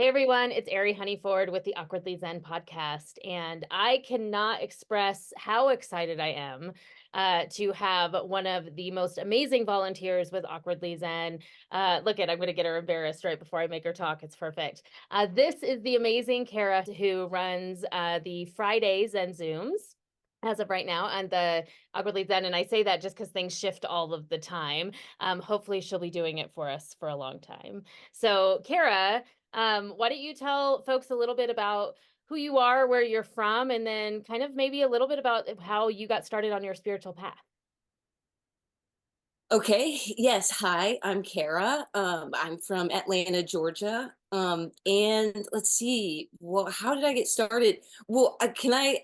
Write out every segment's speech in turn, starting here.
Hey everyone, it's Ari Honeyford with the Awkwardly Zen podcast, and I cannot express how excited I am to have one of the most amazing volunteers with Awkwardly Zen. I'm going to get her embarrassed right before I make her talk. It's perfect. This is the amazing Kara who runs the Friday Zen Zooms as of right now on the Awkwardly Zen, and I say that just because things shift all of the time. Hopefully, she'll be doing it for us for a long time. So, Kara. Why don't you tell folks a little bit about who you are, where you're from, and then kind of maybe a little bit about how you got started on your spiritual path? Okay. Yes. Hi, I'm Kara. I'm from Atlanta, Georgia. And let's see. Well, how did I get started? Well, can I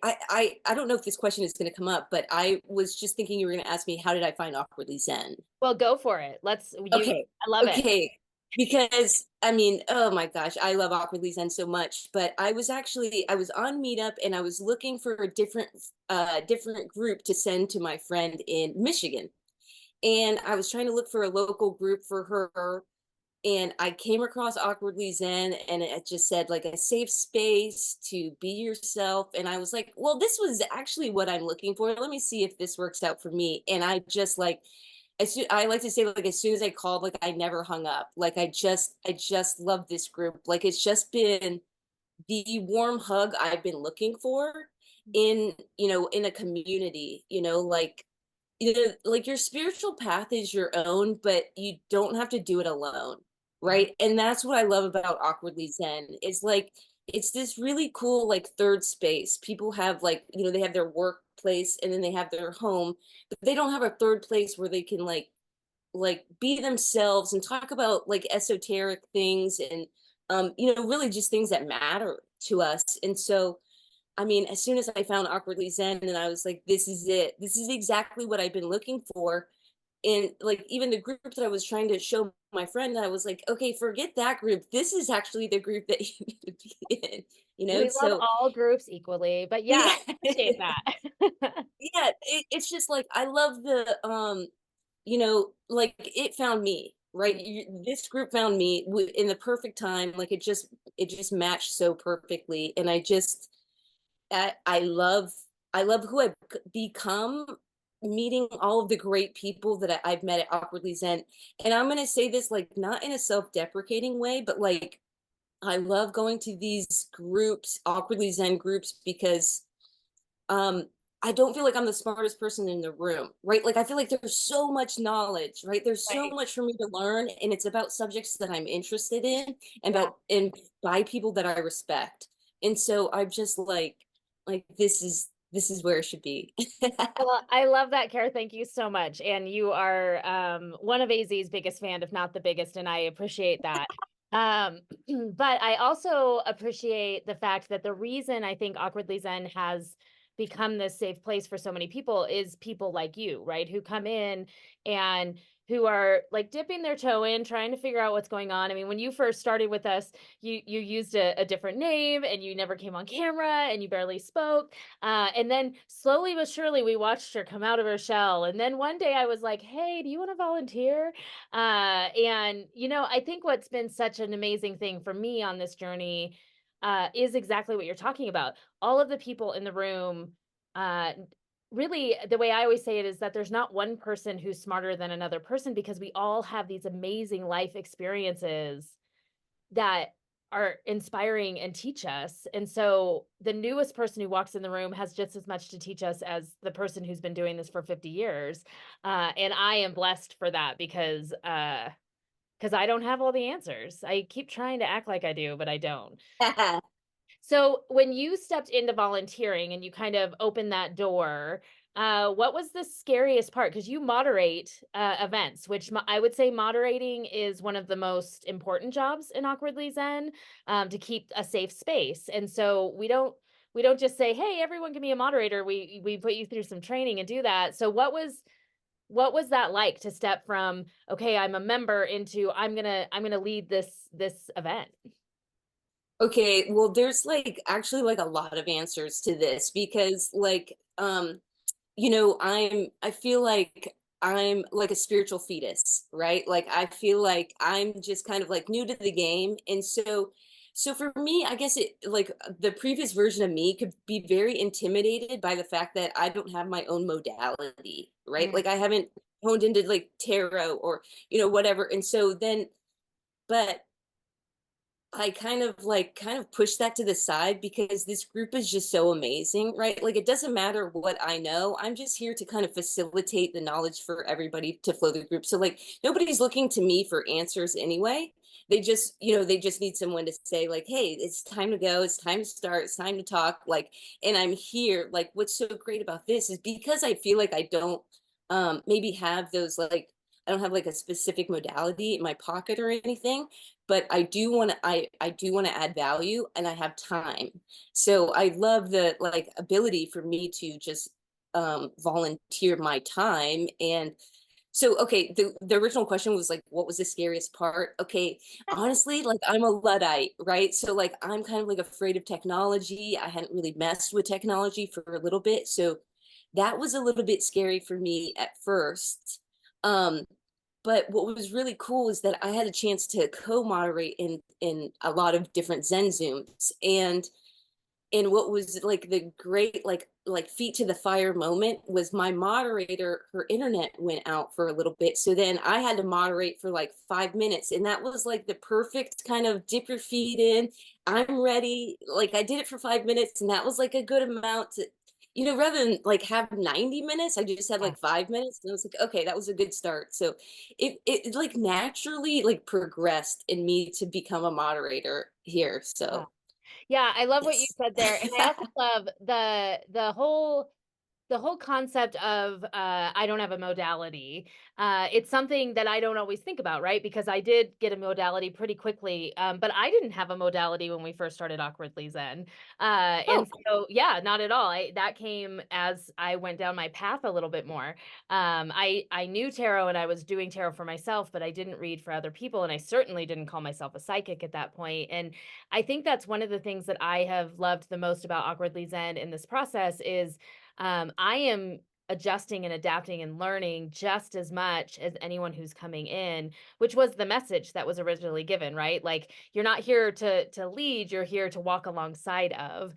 don't know if this question is going to come up, but I was just thinking you were going to ask me how did I find Awkwardly Zen? Well, go for it. Okay. I love it. Okay. Because I mean, oh my gosh, I love Awkwardly Zen so much. But I was on Meetup and I was looking for a different group to send to my friend in Michigan. And I was trying to look for a local group for her. And I came across Awkwardly Zen and it just said like a safe space to be yourself. And I was like, well, this was actually what I'm looking for. Let me see if this works out for me. And I just like, I like to say like as soon as I called, like I never hung up. Like I just love this group. Like it's just been the warm hug I've been looking for in a community, like your spiritual path is your own, but you don't have to do it alone, Yeah. right? And that's what I love about Awkwardly Zen is like it's this really cool like third space. People have like, they have their workplace and then they have their home, but they don't have a third place where they can like be themselves and talk about like esoteric things and really just things that matter to us. And so I mean, as soon as I found Awkwardly Zen and I was like, this is it. This is exactly what I've been looking for. And like even the group that I was trying to show my friend, I was like, okay, forget that group. This is actually the group that you need to be in, We love So all groups equally, but yeah, yeah. I appreciate that. Yeah, it's just like I love like it found me, right? This group found me in the perfect time. Like it just matched so perfectly. And I love who I've become meeting all of the great people that I've met at Awkwardly Zen. And I'm going to say this like not in a self-deprecating way, but like I love going to these groups, Awkwardly Zen groups, because um I don't feel like I'm the smartest person in the room, right? Like I feel like there's so much knowledge, right? There's so Right. much for me to learn, and it's about subjects that I'm interested in and Yeah. by people that I respect. And so I'm just like this is where it should be. Well, I love that, Kara. Thank you so much. And you are one of AZ's biggest fan, if not the biggest, and I appreciate that. Um, but I also appreciate the fact that the reason I think Awkwardly Zen has become this safe place for so many people is people like you, right? Who come in and who are like dipping their toe in, trying to figure out what's going on. I mean, when you first started with us, you used a different name and you never came on camera and you barely spoke. And then slowly but surely, we watched her come out of her shell. And then one day I was like, hey, do you want to volunteer? I think what's been such an amazing thing for me on this journey is exactly what you're talking about. All of the people in the room, uh, really, the way I always say it is that there's not one person who's smarter than another person because we all have these amazing life experiences that are inspiring and teach us. And so the newest person who walks in the room has just as much to teach us as the person who's been doing this for 50 years. And I am blessed for that because I don't have all the answers. I keep trying to act like I do, but I don't. So when you stepped into volunteering and you kind of opened that door, what was the scariest part? Because you moderate events, which I would say moderating is one of the most important jobs in Awkwardly Zen, to keep a safe space. And so we don't just say, "Hey, everyone can be a moderator." We put you through some training and do that. So what was that like to step from, okay, I'm a member into I'm gonna lead this event? Okay, well, there's like actually like a lot of answers to this because I feel like I'm like a spiritual fetus, right? Like I feel like I'm just kind of like new to the game. And So for me, I guess it like the previous version of me could be very intimidated by the fact that I don't have my own modality, right? Mm, Like I haven't honed into like tarot or whatever. And so then, but I kind of push that to the side because this group is just so amazing, right? Like it doesn't matter what I know. I'm just here to kind of facilitate the knowledge for everybody to flow the group. So like nobody's looking to me for answers anyway. They just need someone to say like, "Hey, it's time to go. It's time to start. It's time to talk." Like, and I'm here. Like what's so great about this is because I feel like I don't maybe have those like I don't have like a specific modality in my pocket or anything, but I do want to add value and I have time. So I love the like ability for me to just volunteer my time. And so okay, the original question was like what was the scariest part? Okay, honestly, like I'm a Luddite, right? So like I'm kind of like afraid of technology. I hadn't really messed with technology for a little bit. So that was a little bit scary for me at first. Um, but what was really cool is that I had a chance to co-moderate in a lot of different Zen Zooms, and what was like the great like feet to the fire moment was my moderator, her internet went out for a little bit, so then I had to moderate for like 5 minutes, and that was like the perfect kind of dip your feet in, I'm ready, like I did it for 5 minutes, and that was like a good amount to rather than like have 90 minutes, I just had yeah. like 5 minutes, and I was like, okay, that was a good start. So it like naturally like progressed in me to become a moderator here. Yeah. So Yeah, I love what you yes. said there, and I also love the whole concept of I don't have a modality. It's something that I don't always think about, right? Because I did get a modality pretty quickly, but I didn't have a modality when we first started Awkwardly Zen. And Oh, so, yeah, not at all. That came as I went down my path a little bit more. I knew tarot and I was doing tarot for myself, but I didn't read for other people, and I certainly didn't call myself a psychic at that point. And I think that's one of the things that I have loved the most about Awkwardly Zen in this process is I am adjusting and adapting and learning just as much as anyone who's coming in, which was the message that was originally given, right? Like you're not here to lead, you're here to walk alongside of.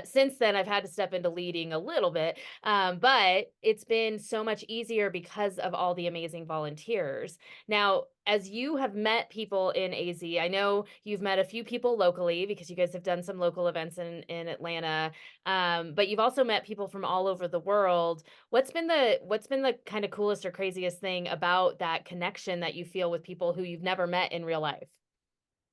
Since then, I've had to step into leading a little bit, but it's been so much easier because of all the amazing volunteers. Now, as you have met people in AZ, I know you've met a few people locally because you guys have done some local events in Atlanta, but you've also met people from all over the world. What's been the kind of coolest or craziest thing about that connection that you feel with people who you've never met in real life?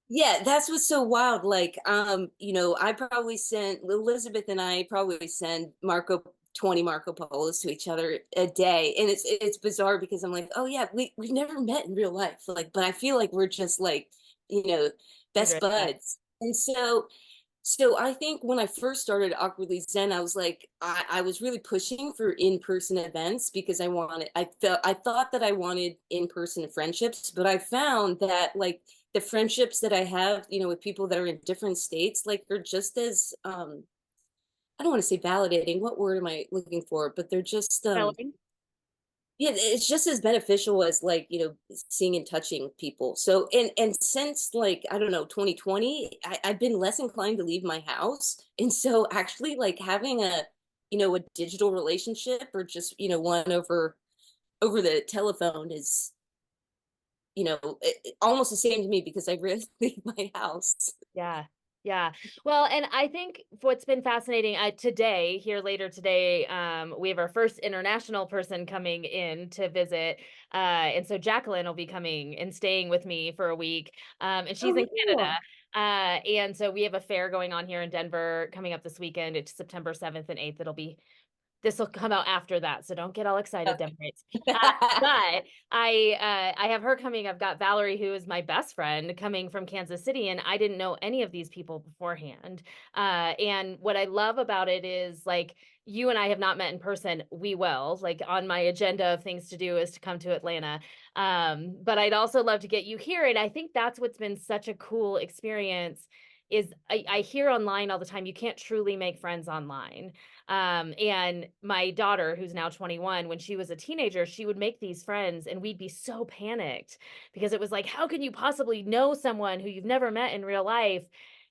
yeah, that's what's so wild. Like, I probably sent Elizabeth and I probably send 20 Marco Polos to each other a day. And it's bizarre because I'm like, oh yeah, we've never met in real life. Like, but I feel like we're just like, you know, best Kindred, yeah. buds. And so I think when I first started Awkwardly Zen, I was like, I was really pushing for in-person events because I thought that I wanted in-person friendships, but I found that like the friendships that I have, with people that are in different states, like they're just as I don't want to say validating. What word am I looking for? But they're just Spelling? yeah, it's just as beneficial as like, seeing and touching people. So and since like, I don't know, 2020, I've been less inclined to leave my house. And so actually like having a digital relationship or just, one over the telephone is, almost the same to me because I rarely leave my house. Yeah. Yeah. Well, and I think what's been fascinating today, here later today, we have our first international person coming in to visit. And so Jacqueline will be coming and staying with me for a week. And she's in Oh, Canada. cool. And so we have a fair going on here in Denver coming up this weekend. It's September 7th and 8th. This will come out after that, so don't get all excited, Democrats. But I have her coming. I've got Valerie, who is my best friend, coming from Kansas City, and I didn't know any of these people beforehand. And what I love about it is like you and I have not met in person. We will. Like on my agenda of things to do is to come to Atlanta. But I'd also love to get you here, and I think that's what's been such a cool experience is I hear online all the time, you can't truly make friends online. And my daughter, who's now 21, when she was a teenager, she would make these friends and we'd be so panicked because it was like, how can you possibly know someone who you've never met in real life?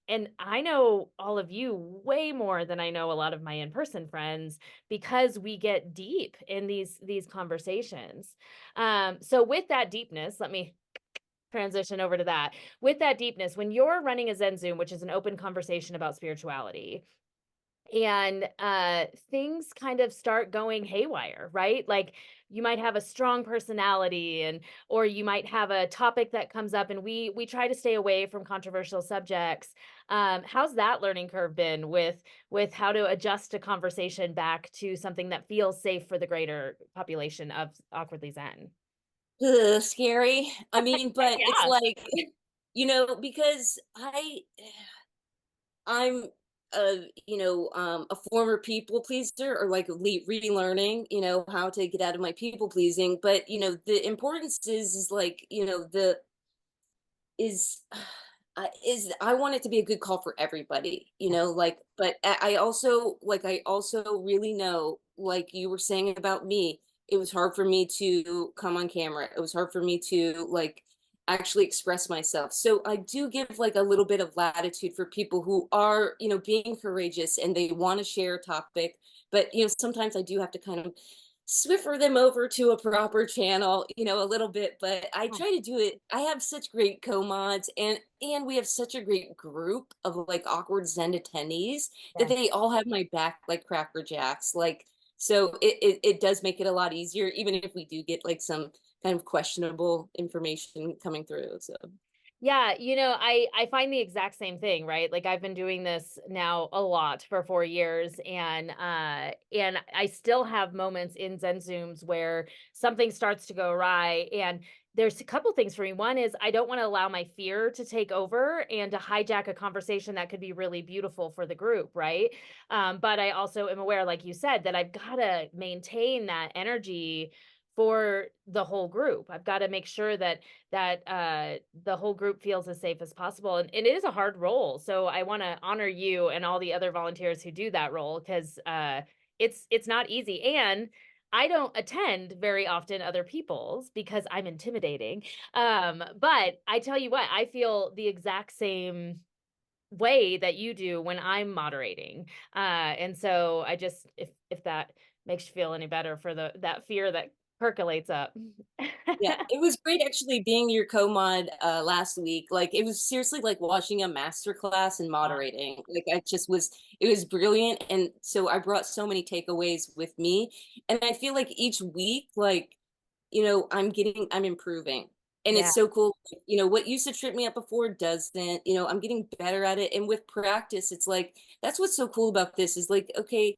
And I know all of you way more than I know a lot of my in-person friends because we get deep in these conversations. So with that deepness, let me transition over to that. With that deepness, when you're running a Zen Zoom, which is an open conversation about spirituality, and things kind of start going haywire, right? Like you might have a strong personality, and or you might have a topic that comes up, and we try to stay away from controversial subjects. How's that learning curve been with how to adjust a conversation back to something that feels safe for the greater population of Awkwardly Zen? Ugh, scary. I mean, but it's Yeah. like, because I'm a former people pleaser, or like relearning, how to get out of my people pleasing. But the importance is like, the is is I want it to be a good call for everybody, like, but I also really know, like you were saying about me, it was hard for me to come on camera. It was hard for me to like actually express myself. So I do give like a little bit of latitude for people who are, being courageous and they want to share a topic, but sometimes I do have to kind of swiffer them over to a proper channel, a little bit, but I try to do it. I have such great co-mods, and we have such a great group of like awkward Zen attendees that Yeah. they all have my back like cracker jacks. Like, so it does make it a lot easier, even if we do get like some kind of questionable information coming through. So Yeah, I find the exact same thing, right? Like I've been doing this now a lot for 4 years, and I still have moments in Zen Zooms where something starts to go awry, and there's a couple things for me. One is I don't want to allow my fear to take over and to hijack a conversation that could be really beautiful for the group, right? But I also am aware, like you said, that I've got to maintain that energy for the whole group. I've got to make sure that the whole group feels as safe as possible. And it is a hard role. So I want to honor you and all the other volunteers who do that role because it's not easy. And I don't attend very often other people's because I'm intimidating. But I tell you what, I feel the exact same way that you do when I'm moderating. And so I just if that makes you feel any better for the that fear that percolates up. yeah, it was great actually being your co-mod last week. Like it was seriously like watching a master class in moderating. Like I just was it was brilliant, and so I brought so many takeaways with me. And I feel like each week, like, I'm improving. And Yeah. it's so cool. What used to trip me up before doesn't, I'm getting better at it. And with practice, it's like that's what's so cool about this is like, okay,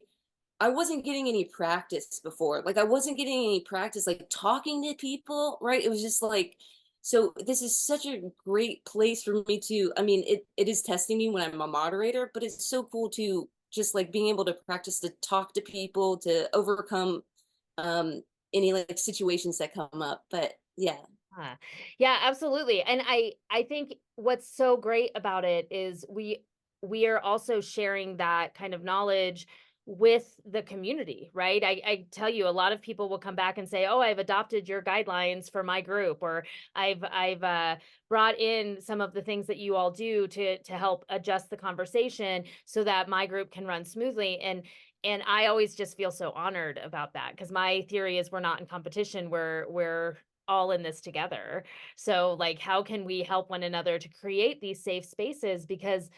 I wasn't getting any practice before. Like I wasn't getting any practice like talking to people, right? It was just like, so this is such a great place for me to, I mean, it is testing me when I'm a moderator, but it's so cool to just like being able to practice to talk to people, to overcome um any like situations that come up. But yeah. Huh. Yeah, absolutely. And I think what's so great about it is we are also sharing that kind of knowledge with the community, right? I tell you, a lot of people will come back and say, "Oh, I've adopted your guidelines for my group," or I've brought in some of the things that you all do to help adjust the conversation so that my group can run smoothly. And I always just feel so honored about that because my theory is we're not in competition. We're all in this together. So, like, how can we help one another to create these safe spaces? Because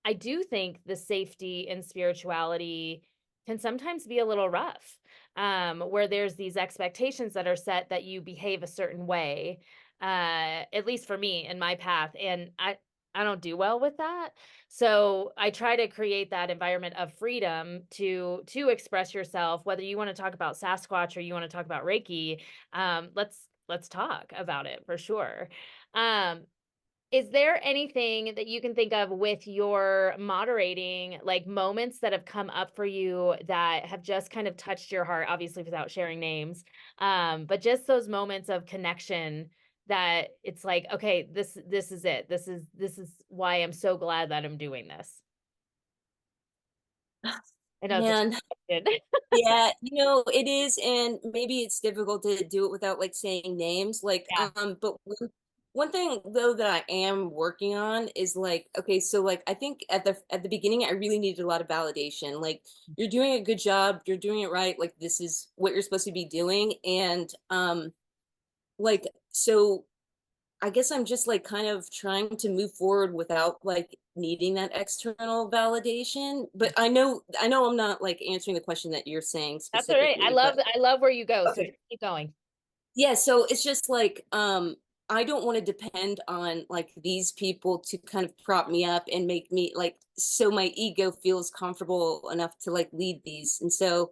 I do think the safety in spirituality can sometimes be a little rough, where there's these expectations that are set that you behave a certain way, at least for me in my path. And I don't do well with that. So I try to create that environment of freedom to express yourself, whether you want to talk about Sasquatch or you want to talk about Reiki. Let's talk about it for sure. Um, is there anything that you can think of with your moderating, like moments that have come up for you that have just kind of touched your heart, obviously without sharing names, but just those moments of connection that it's like, okay, this is it. This is why I'm so glad that I'm doing this. I know it's a Man, question. yeah, it is, and maybe it's difficult to do it without like saying names. Like, Yeah. but one thing though that I am working on is like, okay, so like I think at the beginning I really needed a lot of validation. Like, you're doing a good job, you're doing it right, like this is what you're supposed to be doing. And like so I guess I'm just like kind of trying to move forward without like needing that external validation. But I know I'm not like answering the question that you're saying That's all right. specifically, but I love where you go. So okay. just keep going. Yeah, so it's just like I don't want to depend on like these people to kind of prop me up and make me like so my ego feels comfortable enough to like lead these. And so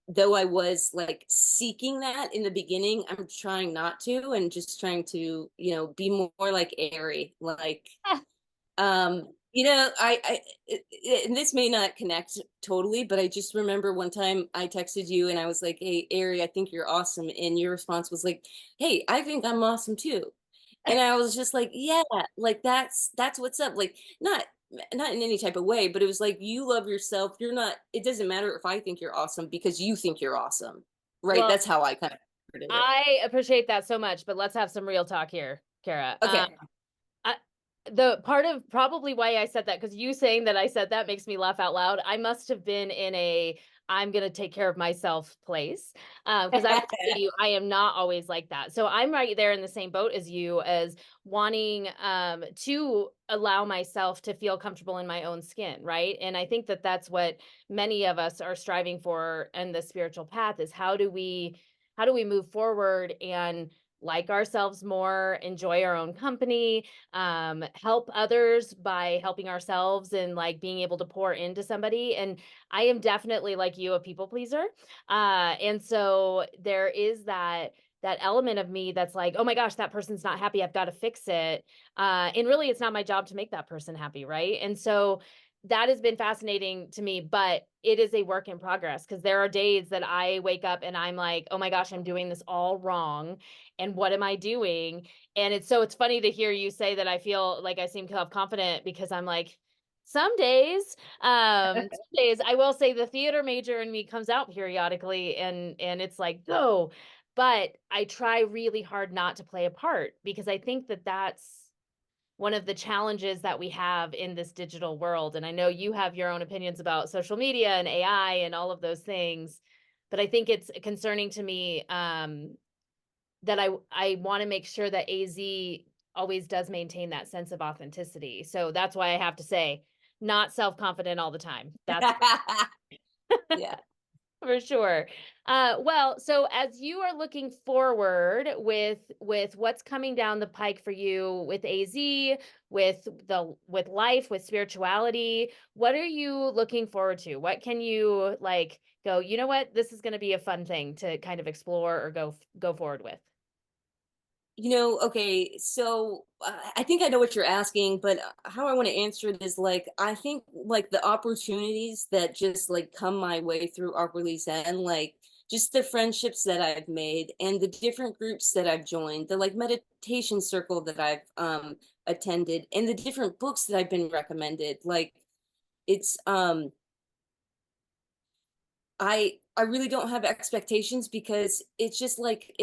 though I was like seeking that in the beginning, I'm trying not to and just trying to, be more like airy, like Ah, and this may not connect totally, but I just remember one time I texted you and I was like, "Hey, Ari, I think you're awesome," and your response was like, "Hey, I think I'm awesome too," and I was just like, "Yeah, like that's what's up." Like, not in any type of way, but it was like you love yourself. You're not. It doesn't matter if I think you're awesome because you think you're awesome, right? well, That's how I kind of heard it. I appreciate that so much, but let's have some real talk here, Kara. Okay. I, the part of probably why I said that, because you saying that I said that makes me laugh out loud. I must have been in a I'm gonna take care of myself place. Because I will tell you, I am not always like that. So I'm right there in the same boat as you, as wanting to allow myself to feel comfortable in my own skin, right? And I think that that's what many of us are striving for in the spiritual path, is how do we move forward and like ourselves more, enjoy our own company, help others by helping ourselves, and like being able to pour into somebody. And I am definitely, like you, a people pleaser. And so there is that element of me that's like, oh my gosh, that person's not happy, I've got to fix it. And really it's not my job to make that person happy, right? And so that has been fascinating to me, but it is a work in progress, because there are days that I wake up and I'm like, oh my gosh, I'm doing this all wrong. And what am I doing? And it's funny to hear you say that I feel like I seem self-confident, because I'm like, some days I will say the theater major in me comes out periodically, and it's like, no, but I try really hard not to play a part, because I think that that's one of the challenges that we have in this digital world. And I know you have your own opinions about social media and AI and all of those things, but I think it's concerning to me, that I want to make sure that AZ always does maintain that sense of authenticity. So that's why I have to say, not self-confident all the time. That's Yeah. for sure. Well, so as you are looking forward with what's coming down the pike for you with AZ, with life, with spirituality, what are you looking forward to? What can you like go, you know what, this is going to be a fun thing to kind of explore or go forward with? Okay, so I think I know what you're asking, but how I want to answer it is like I think like the opportunities that just like come my way through Awkwardly Zen, like just the friendships that I've made and the different groups that I've joined, the like meditation circle that I've attended, and the different books that I've been recommended. Like it's I really don't have expectations because it's just like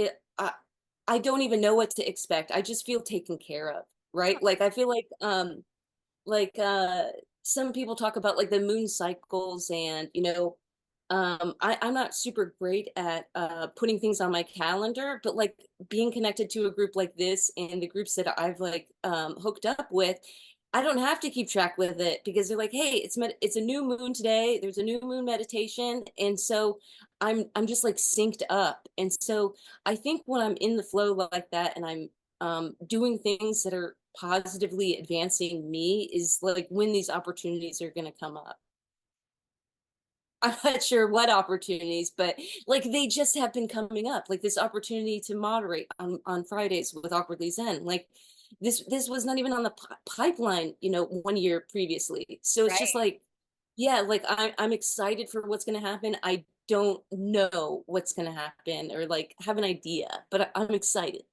I don't even know what to expect. I just feel taken care of, right? Like I feel like some people talk about like the moon cycles and I'm not super great at putting things on my calendar, but like being connected to a group like this and the groups that I've like hooked up with, I don't have to keep track with it because they're like, hey, it's a new moon today. There's a new moon meditation, and so I'm just like synced up. And so I think when I'm in the flow like that and I'm doing things that are positively advancing me is like when these opportunities are going to come up. I'm not sure what opportunities, but like they just have been coming up. Like this opportunity to moderate on Fridays with Awkwardly Zen. Like this was not even on the pipeline, 1 year previously. So it's just Right. like, yeah, like I'm excited for what's going to happen. I don't know what's going to happen or like have an idea, but I'm excited.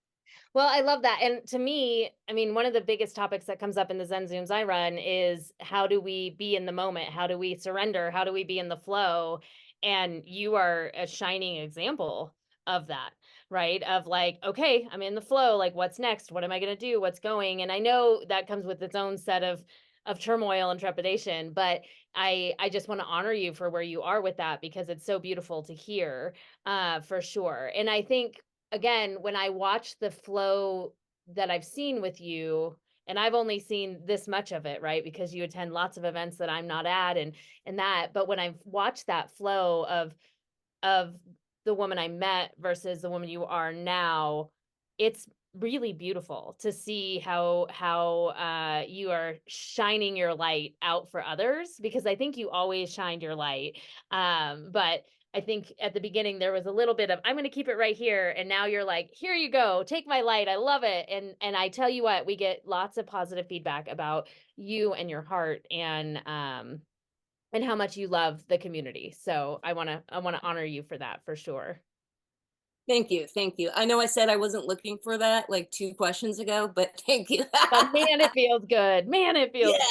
Well, I love that. And to me, I mean, one of the biggest topics that comes up in the Zen Zooms I run is how do we be in the moment? How do we surrender? How do we be in the flow? And you are a shining example of that, right? Of like, okay, I'm in the flow. Like, what's next? What am I going to do? What's going? And I know that comes with its own set of turmoil and trepidation, but I just want to honor you for where you are with that because it's so beautiful to hear, for sure. And I think again, when I watch the flow that I've seen with you, and I've only seen this much of it, right? Because you attend lots of events that I'm not at and that, but when I've watched that flow of the woman I met versus the woman you are now, it's really beautiful to see how you are shining your light out for others because I think you always shined your light. But I think at the beginning there was a little bit of I'm going to keep it right here and now you're like, "Here you go. Take my light. I love it." And I tell you what, we get lots of positive feedback about you and your heart and how much you love the community. So I want to honor you for that for sure. Thank you, thank you. I know I said I wasn't looking for that like 2 questions ago, but thank you. But man, it feels good. Man, it feels good.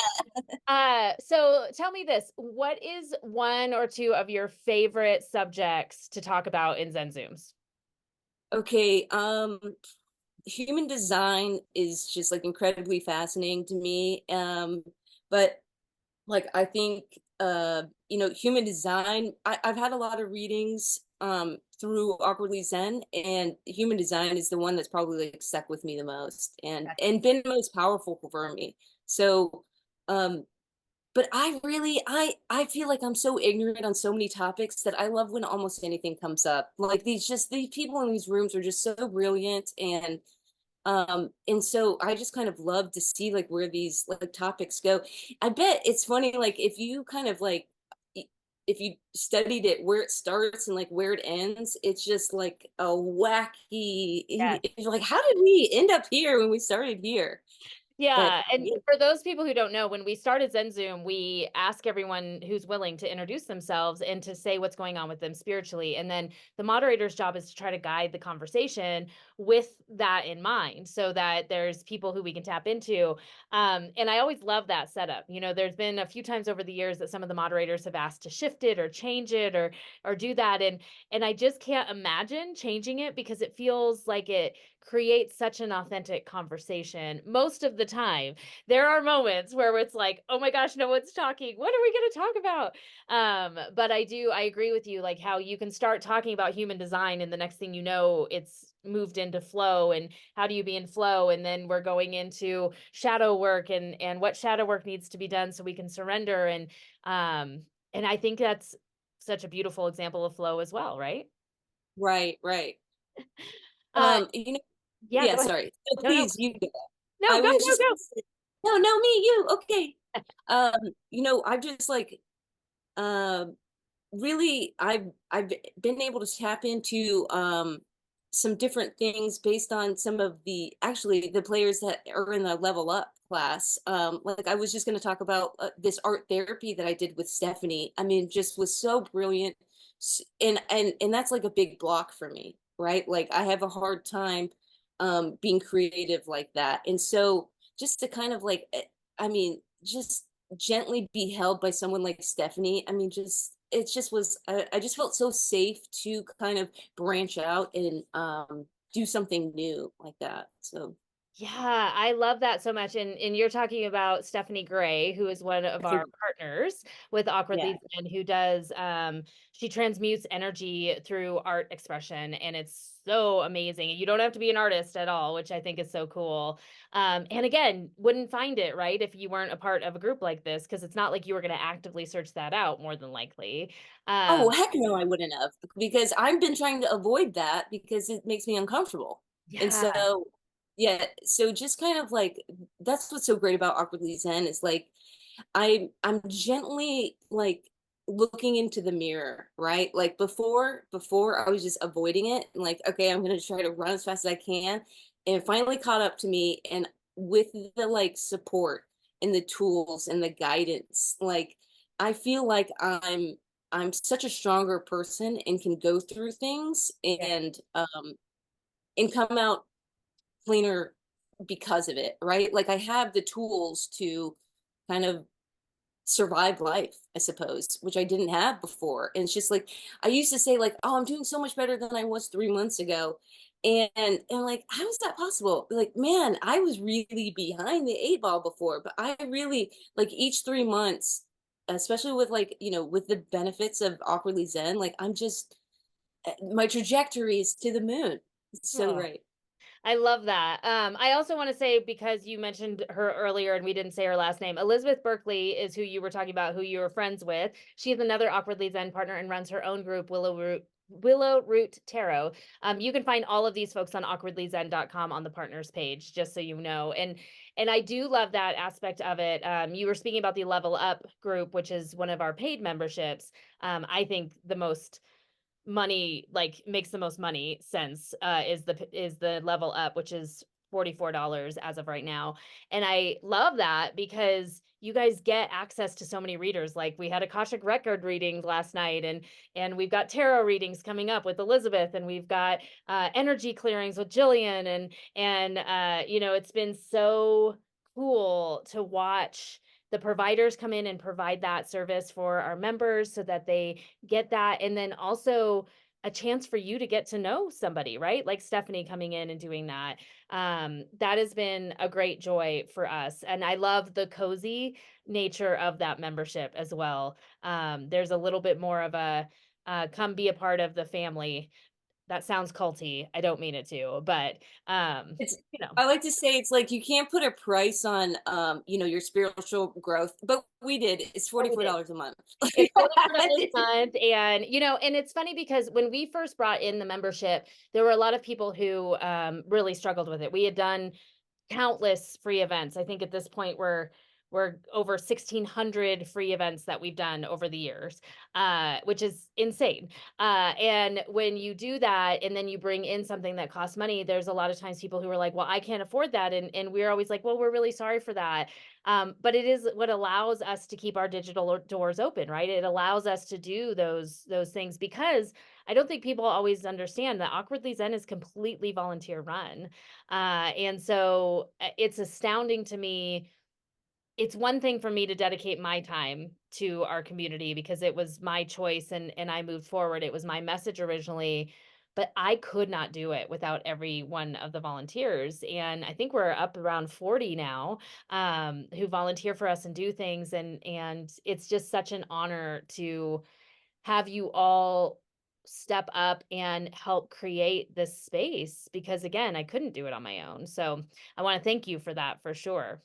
Yeah. So tell me this, what is one or two of your favorite subjects to talk about in Zen Zooms? Okay, human design is just, like, incredibly fascinating to me, but, like, I think, human design I've had a lot of readings, through Awkwardly Zen, and human design is the one that's probably, like, stuck with me the most and been most powerful for me. So, um but I feel like I'm so ignorant on so many topics that I love when almost anything comes up. Like these people in these rooms are just so brilliant and so I just kind of love to see like where these like topics go. I bet it's funny like if you kind of like i- if you studied it where it starts and like where it ends, it's just like a wacky Yes. you're like how did we end up here when we started here? But Yeah, and yeah. for those people who don't know, when we started Zen Zoom, we ask everyone who's willing to introduce themselves and to say what's going on with them spiritually. And then the moderator's job is to try to guide the conversation with that in mind so that there's people who we can tap into. And I always love that setup. You know, there's been a few times over the years that some of the moderators have asked to shift it or change it or do that. And I just can't imagine changing it because it feels like it creates such an authentic conversation most of the time. There are moments where it's like, "Oh my gosh, no one's talking. What are we going to talk about?" But I agree with you like how you can start talking about human design and the next thing you know, it's moved into flow and how do you be in flow and then we're going into shadow work and what shadow work needs to be done so we can surrender and I think that's such a beautiful example of flow as well, right? Right, right. Uh You know yeah, yeah, go ahead. sorry. So No, no. please, you go. No, I go, was go, just go. gonna say no, no, me, you, okay. Um, I've just, like, um, really I've been able to tap into, some different things based on some of the actually, the players that are in the Level Up class. Like, I was just gonna talk about, this art therapy that I did with Stephanie. I mean, just was so brilliant, and that's, like, a big block for me, right? Like, I have a hard time, being creative like that, and so just to kind of, like, I mean, just gently be held by someone like Stephanie. I mean, just it just was I just felt so safe to kind of branch out and do something new like that. So Yeah, I love that so much. And you're talking about Stephanie Gray, who is one of I think our partners with yeah. Awkwardly Zen, who does she transmutes energy through art expression, and it's so amazing. And you don't have to be an artist at all, which I think is so cool. And again, wouldn't find it right if you weren't a part of a group like this, because it's not like you were going to actively search that out, more than likely. Oh Um, heck no, I wouldn't have because I've been trying to avoid that because it makes me uncomfortable. And yeah, so yeah, so just kind of like that's what's so great about Awkwardly Zen is like I'm gently like looking into the mirror, right? Like before I was just avoiding it and like, okay, I'm gonna try to run as fast as I can. And it finally caught up to me and with the like support and the tools and the guidance, like I feel like I'm such a stronger person and can go through things yeah, and come out cleaner because of it, right? Like I have the tools to kind of survive life, I suppose, which I didn't have before. And it's just like I used to say, like, oh, I'm doing so much better than I was 3 months ago. And like, how is that possible? Like, man, I was really behind the eight ball before, but I really like each 3 months, especially with like, with the benefits of awkwardly Zen, like I'm just my trajectory is to the moon. It's so Oh, great. I love that. I also want to say, because you mentioned her earlier and we didn't say her last name, Elizabeth Berkeley is who you were talking about, who you were friends with. She is another Awkwardly Zen partner and runs her own group, Willow Root Tarot. You can find all of these folks on awkwardlyzen.com on the partners page, just so you know. And I do love that aspect of it. You were speaking about the Level Up group, which is one of our paid memberships. I think the most money, like makes the most money sense, is the Level Up, which is $44 as of right now. And I love that because you guys get access to so many readers. Like we had Akashic record readings last night, and we've got tarot readings coming up with Elizabeth, and we've got energy clearings with Jillian, and it's been so cool to watch the providers come in and provide that service for our members so that they get that. And then also a chance for you to get to know somebody, right? Like Stephanie coming in and doing that. That has been a great joy for us. And I love the cozy nature of that membership as well. There's a little bit more of a come be a part of the family. That sounds culty. I don't mean it to, but It's you know, I like to say it's like you can't put a price on your spiritual growth, but we did. It's but forty we four did. dollars a month. It's $44 a month. And it's funny because when we first brought in the membership, there were a lot of people who really struggled with it. We had done countless free events. I think at this point we're over 1,600 free events that we've done over the years, which is insane. And when you do that and then you bring in something that costs money, there's a lot of times people who are like, well, I can't afford that. And we're always like, well, we're really sorry for that. But it is what allows us to keep our digital doors open, right? It allows us to do those things, because I don't think people always understand that Awkwardly Zen is completely volunteer run. And so it's astounding to me. It's one thing for me to dedicate my time to our community because it was my choice, and I moved forward. It was my message originally, but I could not do it without every one of the volunteers. And I think we're up around 40 now, who volunteer for us and do things. And it's just such an honor to have you all step up and help create this space, because again, I couldn't do it on my own. So I want to thank you for that for sure.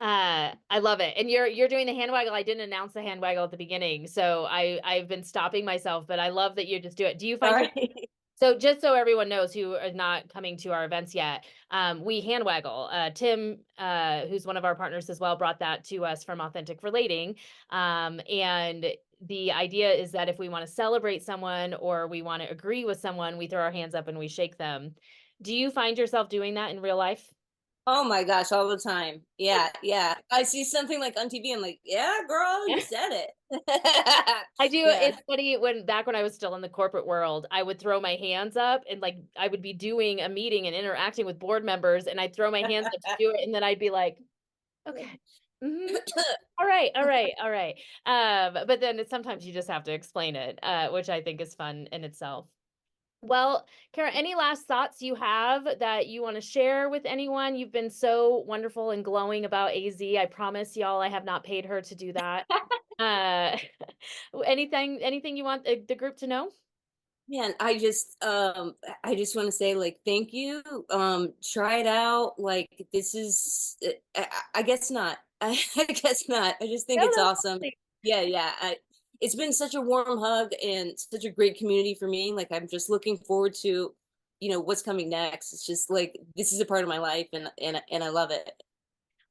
I love it. And you're doing the hand waggle. I didn't announce the hand waggle at the beginning, so I've been stopping myself, but I love that you just do it. Do you find your Sorry. So just so everyone knows who is not coming to our events yet, we hand waggle. Tim, who's one of our partners as well, brought that to us from Authentic Relating. And the idea is that if we want to celebrate someone or we want to agree with someone, we throw our hands up and we shake them. Do you find yourself doing that in real life? Oh my gosh, all the time. Yeah, yeah. I see something like on TV, I'm like, yeah, girl, you said it. I do. Yeah. It's funny, when back when I was still in the corporate world, I would throw my hands up, and like I would be doing a meeting and interacting with board members, and I'd throw my hands up to do it, and then I'd be like, okay, mm-hmm, all right, all right, all right. But then sometimes you just have to explain it, which I think is fun in itself. Well, Kara, any last thoughts you have that you want to share with anyone? You've been so wonderful and glowing about AZ. I promise y'all, I have not paid her to do that. Uh, anything you want the group to know? Man, I just want to say like thank you. Try it out. Like this is I guess not. I guess not. I just think No, it's no. awesome. Yeah, yeah. It's been such a warm hug and such a great community for me. Like I'm just looking forward to, what's coming next. It's just like this is a part of my life and I love it.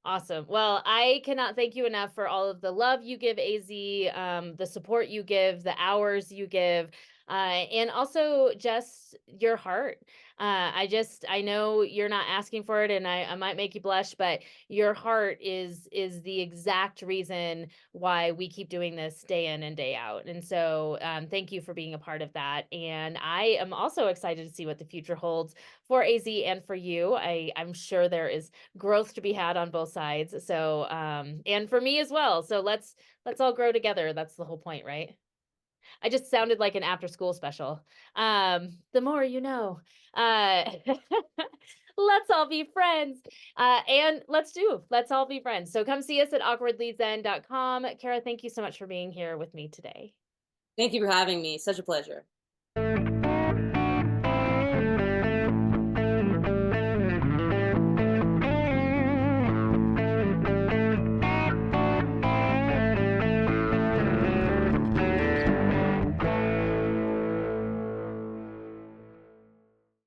Awesome. Well, I cannot thank you enough for all of the love you give AZ, the support you give, the hours you give. And also just your heart. I know you're not asking for it, and I might make you blush, but your heart is the exact reason why we keep doing this day in and day out. And so, thank you for being a part of that. And I am also excited to see what the future holds for AZ and for you. I'm sure there is growth to be had on both sides. So, and for me as well. So let's all grow together. That's the whole point, right? I just sounded like an after school special. The more you know. Uh, let's all be friends. And let's all be friends. So come see us at awkwardlyzen.com. Kara, thank you so much for being here with me today. Thank you for having me. Such a pleasure.